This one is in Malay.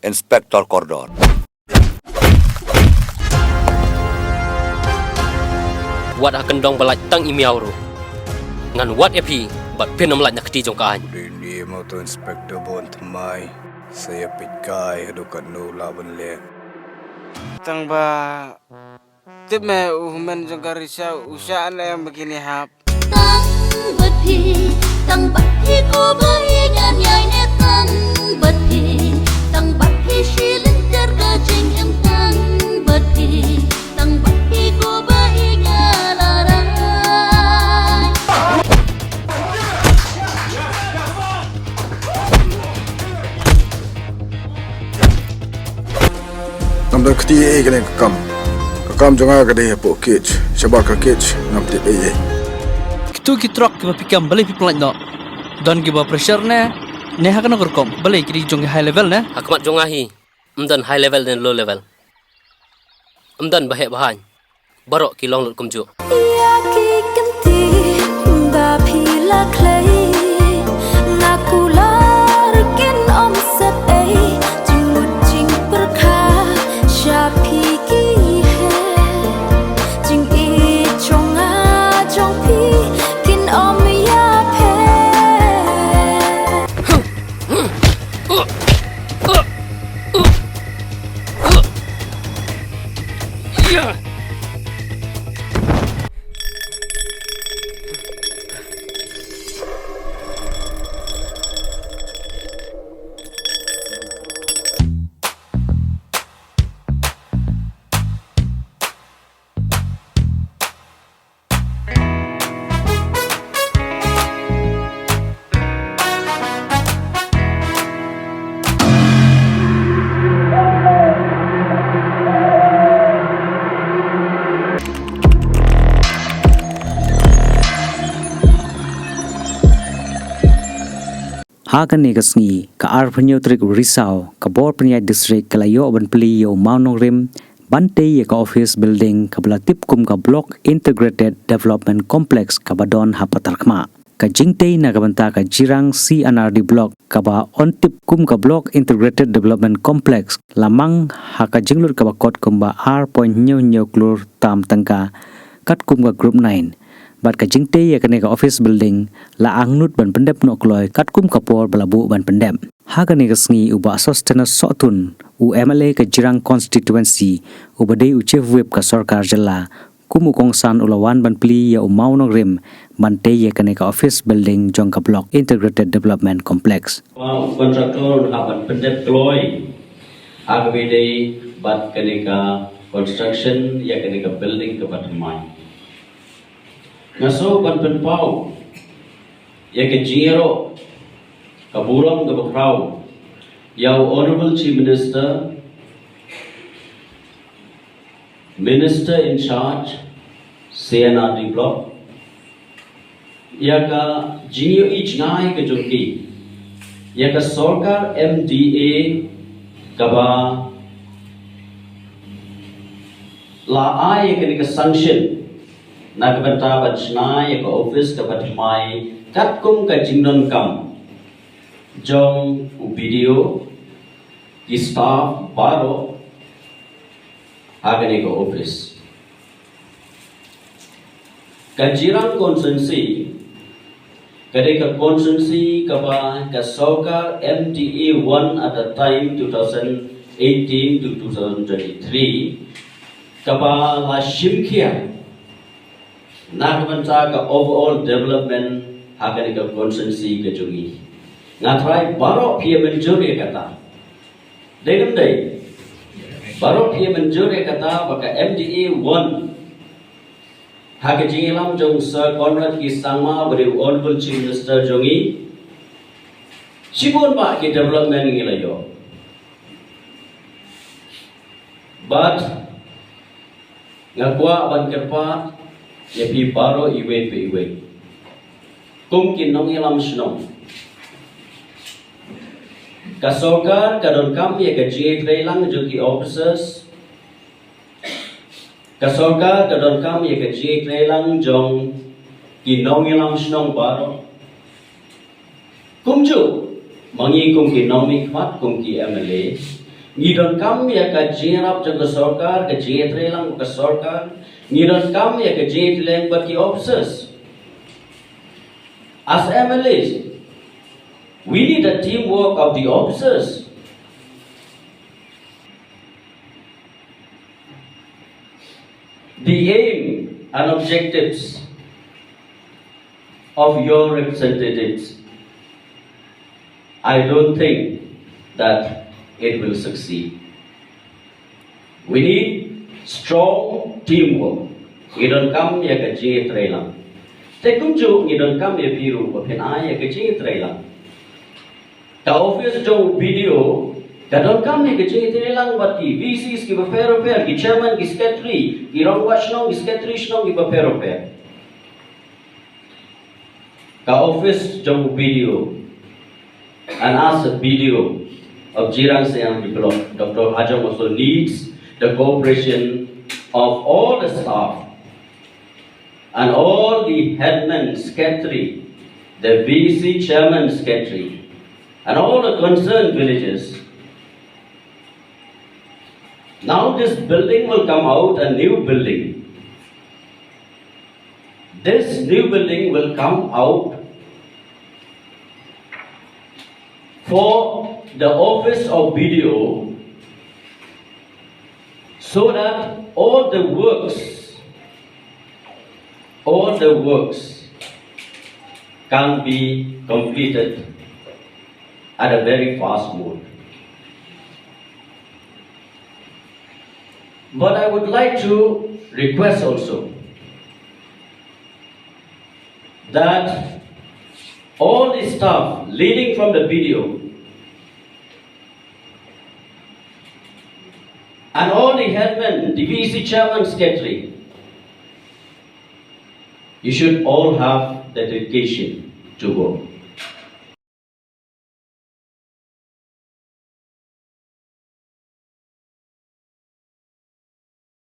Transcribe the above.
Inspektor Kordon. Wat akan dong balai tang email ru. Ngan wat epi bat penam laj nak ti jong kan. Ini mau tu inspektor bon temai. Saya pikai adukan nu lawan le. Tang ba tip me umen jong karisa usaha yang begini hap. Tang bat hi ko bai nyan yai ne tang bat hi shilin ter ka jing em tang bat hi ko bai nyalarai. Namda ketiye kene kakam jonga kade po kich shabak kich namti eye. Tu kitrok ke pikam balai people like no don give pressure ne hakana korkom balai kiri jong high level ne Hakmat jongahi. Umdan high level dan low level. Umdan bahek bahan. Barok ki long lut kumju. Ya ki kenti ba phila clay nakular kin om sap ai jimut jing perkha shapi ki hai jing e chonga jong pi kin om ya phe. Hakan negasni ka arpanyo trik Risau ka bor penya district kalayo ban pli yo mawnongrim bante ye ka office building ka tip kum ka block integrated development complex ka badon ha Patharkhmah ka jingtei na ka banta ka jirang CNRD block ka ba on tip kum ka block integrated development complex lamang ha ka jinglur ka ba kot kum ba R.9 klur tam tangka kat kum ka group 9 bat ka jingtei ya kane ka office building la angnut ban pendep no kloi kat kum kapor balabu ban pendem ha kane ka sngi uba sustenance sotun u MLA ka jirang constituency ubadei u chief whip ka sarkar jala kumu kongsan ulawan ban pli ya mawnongrim bante ya kane ka office building jong ka block integrated development complex kontraktor aban pendep kloi agwedei bat kane ka construction ya kane ka building ka Patharkhmah ngaso ban penpau ya ke jingero kaburam ke bakrau ya honorable chief minister in charge CNRD block ya ka jingyo ich ngai ke jongki ya ka sarkar MDA kaba la ai ke sanction Nagbanta bachna ya ka office ka Patharkhmah katkum ka jingnon kam jong video ki staff baro agane ka office ka jirang constituency kade ka constituency ka ba ka sarkar MDA 1 at the time 2018 to 2023 ka ba la shimkhia Nagbanta ka overall development hakani ka constituency ka jungi ngatrai baro pia menjuri kata degam dai baro pia menjuri kata baka MDA 1 hak jingilam jong Sir Conrad ki sama beri honorable chief minister jongi sibon ba ki development ngilayo but ngakwa ban kerpa ya pi baro iwe pe iwe kumkin nong ilam shnong ka sarkar ka don kam ya ka GA trailang joki officers ka sarkar ka don kam ya ka GA trailang jong ki nong ilam shnong baro kumju mangi kumki nong mi khwat kumki MLA Ngidon kam ya ka jirap jang ka sarkar, ka jitre lang ka sarkar. Ngidon kam ya ka jitle but ki officers. As MLAs, we need a teamwork of the officers. The aim and objectives of your representatives, I don't think that it will succeed. We need strong teamwork. You don't come here to jay trailer. Take kunju, you don't come here biru, but can I a jay trailer? The office jo video, that don't come here to jay trailer, but the VCs give a fair affair, the chairman is secretary, the wrong watch no, the secretary no give a fair affair. The office jo video, and ask a video of Jirang Sayang developed. Dr. Hajam also needs the cooperation of all the staff and all the headmen secretary, the VC chairman secretary, and all the concerned villages. Now this building will come out, a new building. This new building will come out for the office of video, so that all the works can be completed at a very fast mode. But I would like to request also that all the staff leading from the video and all the headmen, the VC chairman secretary, you should all have the dedication to work.